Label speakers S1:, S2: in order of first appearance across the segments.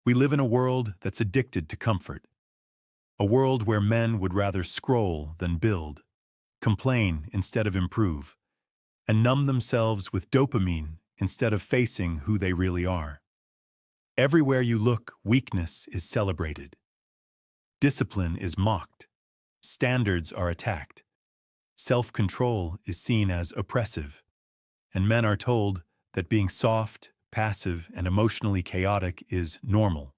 S1: We live in a world that's addicted to comfort, a world where men would rather scroll than build, complain instead of improve, and numb themselves with dopamine instead of facing who they really are. Everywhere you look, weakness is celebrated. Discipline is mocked. Standards are attacked. Self-control is seen as oppressive. And men are told that being soft, passive, and emotionally chaotic is normal.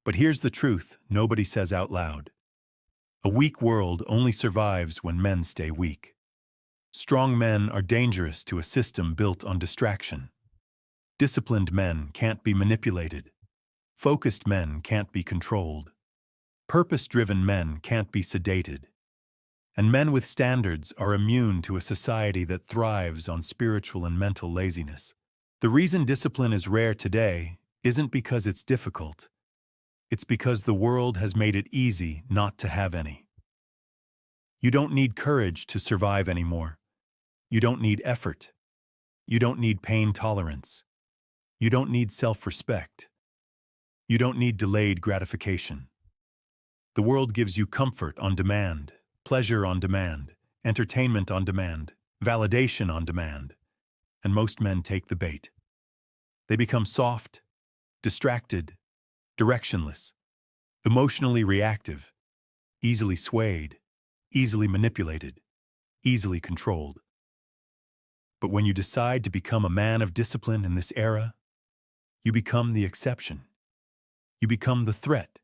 S1: But here's the truth nobody says out loud. A weak world only survives when men stay weak. Strong men are dangerous to a system built on distraction. Disciplined men can't be manipulated. Focused men can't be controlled. Purpose-driven men can't be sedated. And men with standards are immune to a society that thrives on spiritual and mental laziness. The reason discipline is rare today isn't because it's difficult. It's because the world has made it easy not to have any. You don't need courage to survive anymore. You don't need effort. You don't need pain tolerance. You don't need self-respect. You don't need delayed gratification. The world gives you comfort on demand, pleasure on demand, entertainment on demand, validation on demand, and most men take the bait. They become soft, distracted, directionless, emotionally reactive, easily swayed, easily manipulated, easily controlled. But when you decide to become a man of discipline in this era, you become the exception. You become the threat.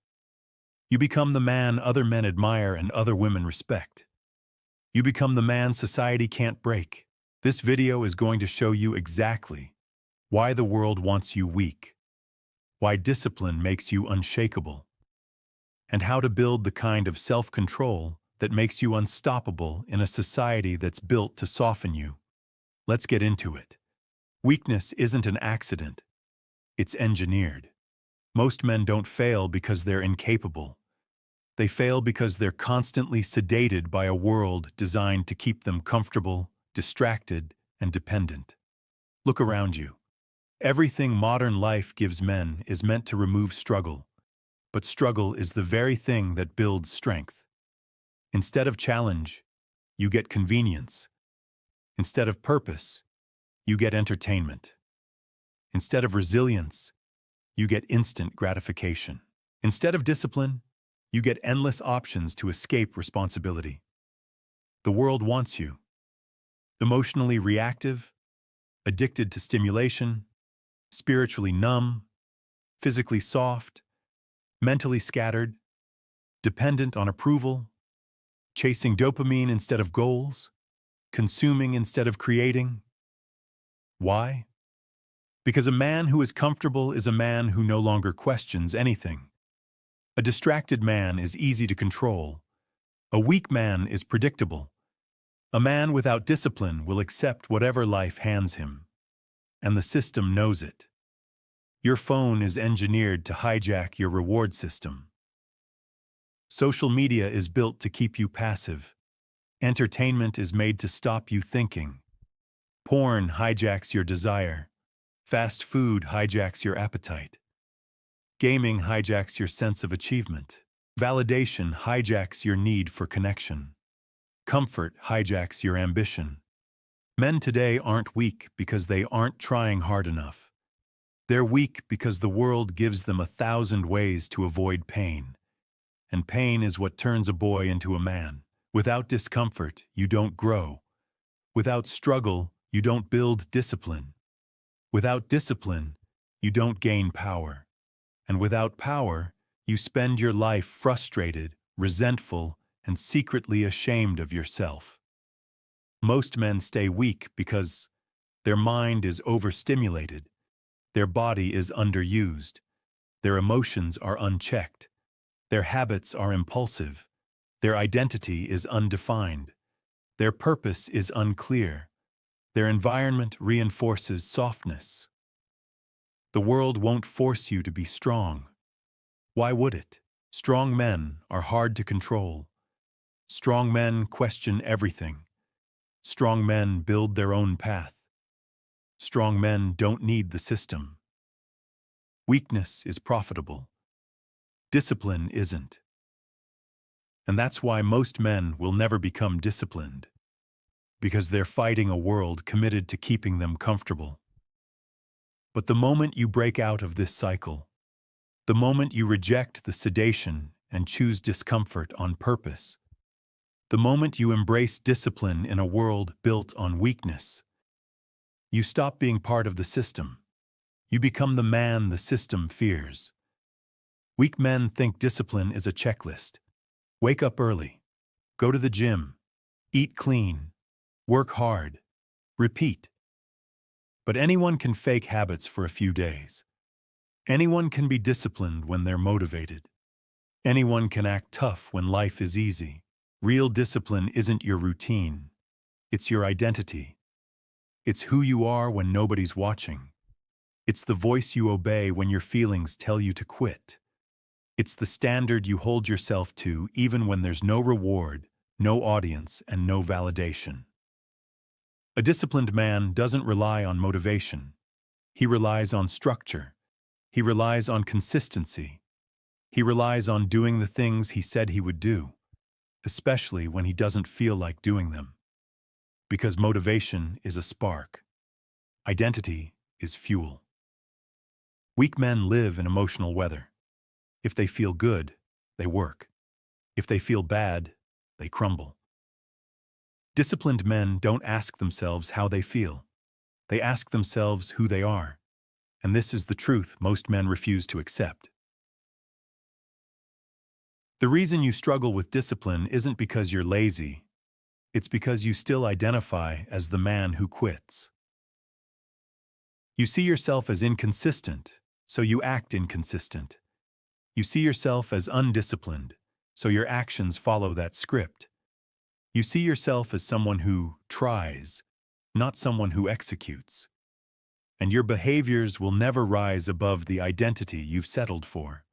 S1: You become the man other men admire and other women respect. You become the man society can't break. This video is going to show you exactly why the world wants you weak, why discipline makes you unshakable, and how to build the kind of self-control that makes you unstoppable in a society that's built to soften you. Let's get into it. Weakness isn't an accident. It's engineered. Most men don't fail because they're incapable. They fail because they're constantly sedated by a world designed to keep them comfortable, distracted, and dependent. Look around you. Everything modern life gives men is meant to remove struggle, but struggle is the very thing that builds strength. Instead of challenge, you get convenience. Instead of purpose, you get entertainment. Instead of resilience, you get instant gratification. Instead of discipline, you get endless options to escape responsibility. The world wants you. Emotionally reactive, addicted to stimulation, spiritually numb, physically soft, mentally scattered, dependent on approval, chasing dopamine instead of goals, consuming instead of creating. Why? Because a man who is comfortable is a man who no longer questions anything. A distracted man is easy to control. A weak man is predictable. A man without discipline will accept whatever life hands him. And the system knows it. Your phone is engineered to hijack your reward system. Social media is built to keep you passive. Entertainment is made to stop you thinking. Porn hijacks your desire. Fast food hijacks your appetite. Gaming hijacks your sense of achievement. Validation hijacks your need for connection. Comfort hijacks your ambition. Men today aren't weak because they aren't trying hard enough. They're weak because the world gives them 1,000 ways to avoid pain. And pain is what turns a boy into a man. Without discomfort, you don't grow. Without struggle, you don't build discipline. Without discipline, you don't gain power. And without power, you spend your life frustrated, resentful, and secretly ashamed of yourself. Most men stay weak because their mind is overstimulated, their body is underused, their emotions are unchecked, their habits are impulsive, their identity is undefined, their purpose is unclear, their environment reinforces softness. The world won't force you to be strong. Why would it? Strong men are hard to control. Strong men question everything. Strong men build their own path. Strong men don't need the system. Weakness is profitable. Discipline isn't. And that's why most men will never become disciplined, because they're fighting a world committed to keeping them comfortable. But the moment you break out of this cycle, the moment you reject the sedation and choose discomfort on purpose, the moment you embrace discipline in a world built on weakness, you stop being part of the system. You become the man the system fears. Weak men think discipline is a checklist. Wake up early, go to the gym, eat clean, work hard, repeat. But anyone can fake habits for a few days. Anyone can be disciplined when they're motivated. Anyone can act tough when life is easy. Real discipline isn't your routine. It's your identity. It's who you are when nobody's watching. It's the voice you obey when your feelings tell you to quit. It's the standard you hold yourself to even when there's no reward, no audience, and no validation. A disciplined man doesn't rely on motivation. He relies on structure. He relies on consistency. He relies on doing the things he said he would do, especially when he doesn't feel like doing them. Because motivation is a spark. Identity is fuel. Weak men live in emotional weather. If they feel good, they work. If they feel bad, they crumble. Disciplined men don't ask themselves how they feel. They ask themselves who they are. And this is the truth most men refuse to accept. The reason you struggle with discipline isn't because you're lazy. It's because you still identify as the man who quits. You see yourself as inconsistent, so you act inconsistent. You see yourself as undisciplined, so your actions follow that script. You see yourself as someone who tries, not someone who executes. And your behaviors will never rise above the identity you've settled for.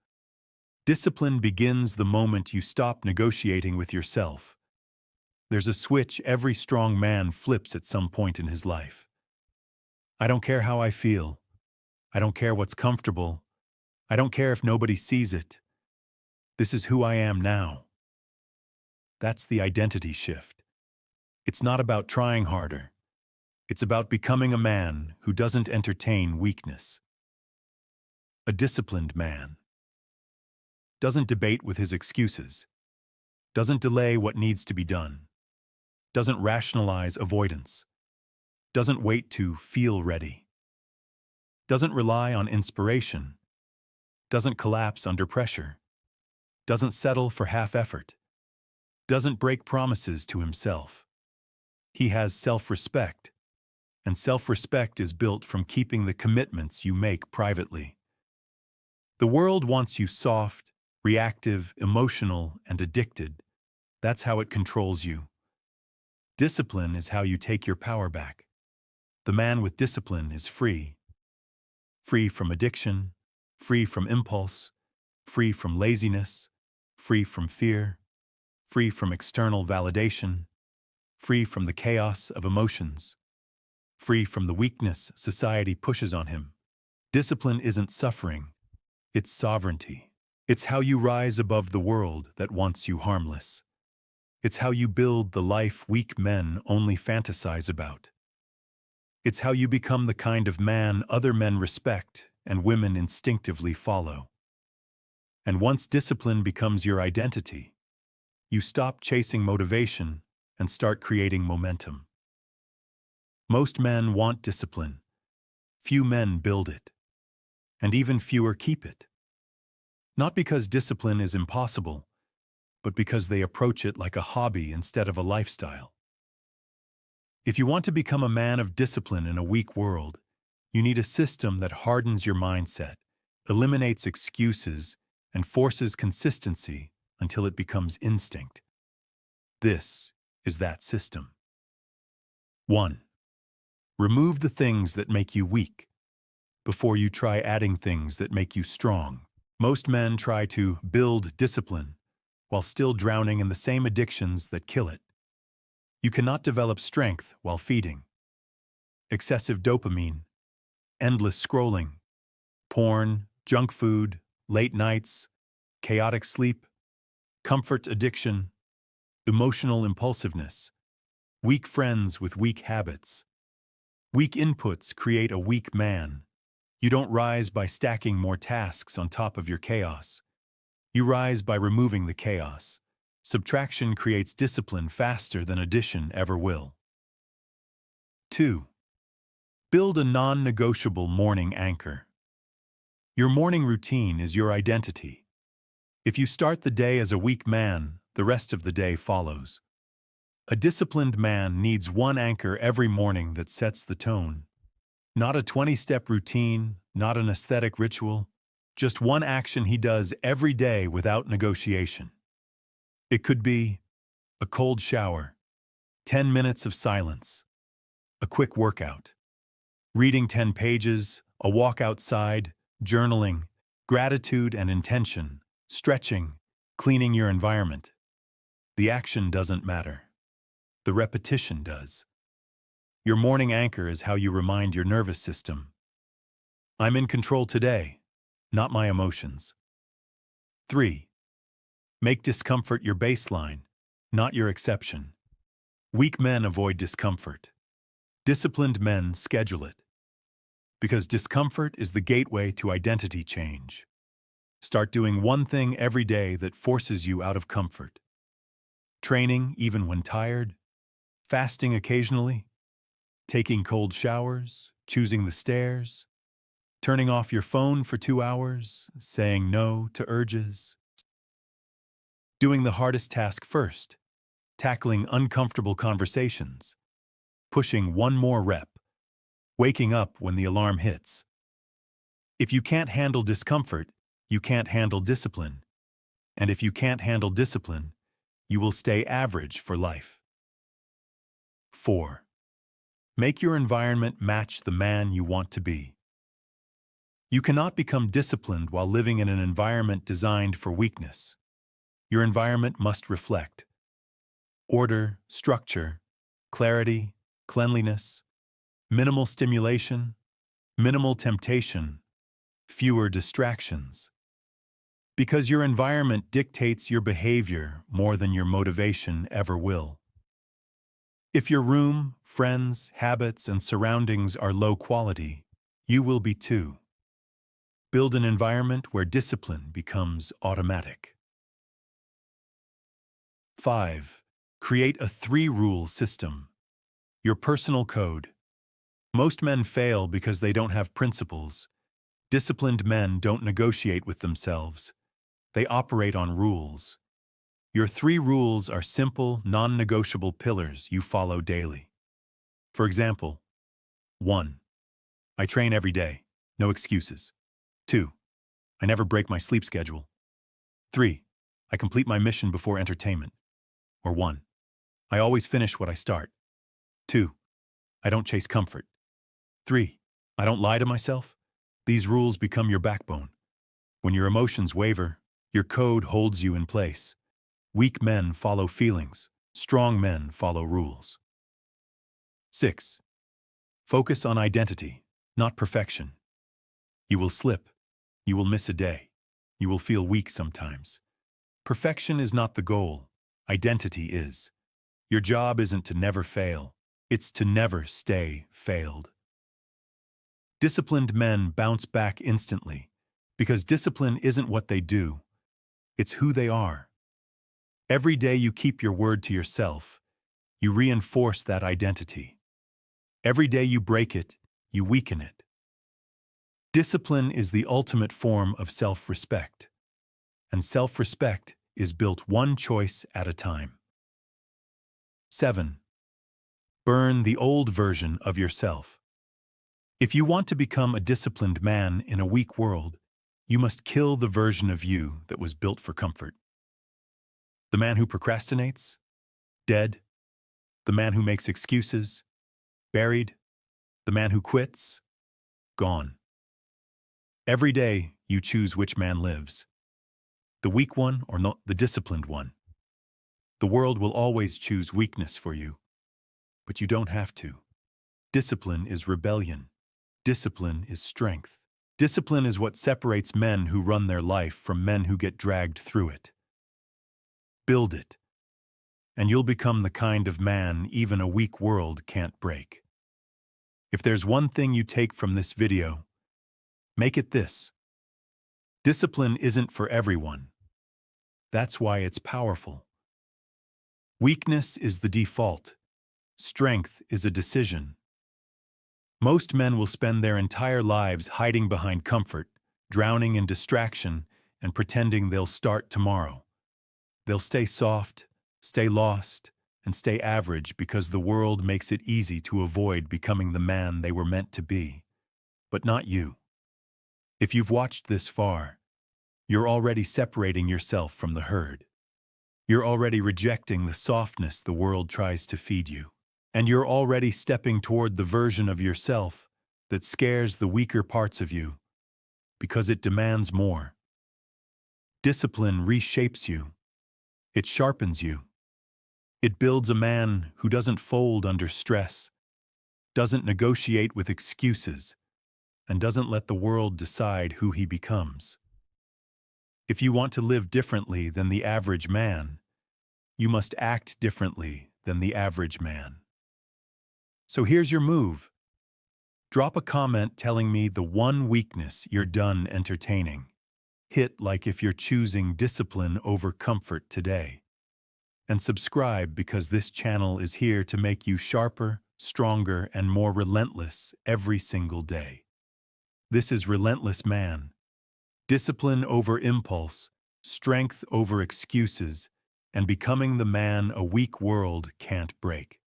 S1: Discipline begins the moment you stop negotiating with yourself. There's a switch every strong man flips at some point in his life. I don't care how I feel. I don't care what's comfortable. I don't care if nobody sees it. This is who I am now. That's the identity shift. It's not about trying harder. It's about becoming a man who doesn't entertain weakness. A disciplined man doesn't debate with his excuses, doesn't delay what needs to be done, doesn't rationalize avoidance, doesn't wait to feel ready, doesn't rely on inspiration, doesn't collapse under pressure, doesn't settle for half effort, doesn't break promises to himself. He has self-respect, and self-respect is built from keeping the commitments you make privately. The world wants you soft, reactive, emotional, and addicted. That's how it controls you. Discipline is how you take your power back. The man with discipline is free. Free from addiction, free from impulse, free from laziness, free from fear, free from external validation, free from the chaos of emotions, free from the weakness society pushes on him. Discipline isn't suffering, it's sovereignty. It's how you rise above the world that wants you harmless. It's how you build the life weak men only fantasize about. It's how you become the kind of man other men respect and women instinctively follow. And once discipline becomes your identity, you stop chasing motivation and start creating momentum. Most men want discipline. Few men build it. And even fewer keep it. Not because discipline is impossible, but because they approach it like a hobby instead of a lifestyle. If you want to become a man of discipline in a weak world, you need a system that hardens your mindset, eliminates excuses, and forces consistency until it becomes instinct. This is that system. 1. Remove the things that make you weak before you try adding things that make you strong. Most men try to build discipline while still drowning in the same addictions that kill it. You cannot develop strength while feeding. Excessive dopamine, endless scrolling, porn, Junk food, late nights, chaotic sleep, comfort addiction, emotional impulsiveness, weak friends with weak habits. Weak inputs create a weak man. You don't rise by stacking more tasks on top of your chaos. You rise by removing the chaos. Subtraction creates discipline faster than addition ever will. 2. Build a non-negotiable morning anchor. Your morning routine is your identity. If you start the day as a weak man, the rest of the day follows. A disciplined man needs one anchor every morning that sets the tone. Not a 20-step routine, not an aesthetic ritual, just one action he does every day without negotiation. It could be a cold shower, 10 minutes of silence, a quick workout, reading 10 pages, a walk outside, journaling, gratitude and intention, stretching, cleaning your environment. The action doesn't matter. The repetition does. Your morning anchor is how you remind your nervous system, I'm in control today, not my emotions. 3. Make discomfort your baseline, not your exception. Weak men avoid discomfort. Disciplined men schedule it. Because discomfort is the gateway to identity change. Start doing one thing every day that forces you out of comfort. Training even when tired, fasting occasionally, taking cold showers, choosing the stairs, turning off your phone for 2 hours, saying no to urges. Doing the hardest task first, tackling uncomfortable conversations, pushing one more rep, waking up when the alarm hits. If you can't handle discomfort, you can't handle discipline. And if you can't handle discipline, you will stay average for life. 4. Make your environment match the man you want to be. You cannot become disciplined while living in an environment designed for weakness. Your environment must reflect order, structure, clarity, cleanliness, minimal stimulation, minimal temptation, fewer distractions. Because your environment dictates your behavior more than your motivation ever will. If your room, friends, habits, and surroundings are low quality, you will be too. Build an environment where discipline becomes automatic. 5. Create a 3-rule system. Your personal code. Most men fail because they don't have principles. Disciplined men don't negotiate with themselves. They operate on rules. Your 3 rules are simple, non-negotiable pillars you follow daily. For example, 1. I train every day, no excuses. 2. I never break my sleep schedule. 3. I complete my mission before entertainment. Or 1. I always finish what I start. 2. I don't chase comfort. 3. I don't lie to myself. These rules become your backbone. When your emotions waver, your code holds you in place. Weak men follow feelings. Strong men follow rules. 6. Focus on identity, not perfection. You will slip. You will miss a day. You will feel weak sometimes. Perfection is not the goal. Identity is. Your job isn't to never fail. It's to never stay failed. Disciplined men bounce back instantly because discipline isn't what they do. It's who they are. Every day you keep your word to yourself, you reinforce that identity. Every day you break it, you weaken it. Discipline is the ultimate form of self-respect, and self-respect is built one choice at a time. 7. Burn the old version of yourself. If you want to become a disciplined man in a weak world, you must kill the version of you that was built for comfort. The man who procrastinates? Dead. The man who makes excuses? Buried. The man who quits? Gone. Every day, you choose which man lives. The weak one or not the disciplined one. The world will always choose weakness for you, but you don't have to. Discipline is rebellion. Discipline is strength. Discipline is what separates men who run their life from men who get dragged through it. Build it, and you'll become the kind of man even a weak world can't break. If there's one thing you take from this video, make it this. Discipline isn't for everyone. That's why it's powerful. Weakness is the default. Strength is a decision. Most men will spend their entire lives hiding behind comfort, drowning in distraction, and pretending they'll start tomorrow. They'll stay soft, stay lost, and stay average because the world makes it easy to avoid becoming the man they were meant to be. But not you. If you've watched this far, you're already separating yourself from the herd. You're already rejecting the softness the world tries to feed you. And you're already stepping toward the version of yourself that scares the weaker parts of you because it demands more. Discipline reshapes you. It sharpens you. It builds a man who doesn't fold under stress, doesn't negotiate with excuses, and doesn't let the world decide who he becomes. If you want to live differently than the average man, you must act differently than the average man. So here's your move. Drop a comment telling me the one weakness you're done entertaining. Hit like if you're choosing discipline over comfort today. And subscribe because this channel is here to make you sharper, stronger, and more relentless every single day. This is Relentless Man. Discipline over impulse, strength over excuses, and becoming the man a weak world can't break.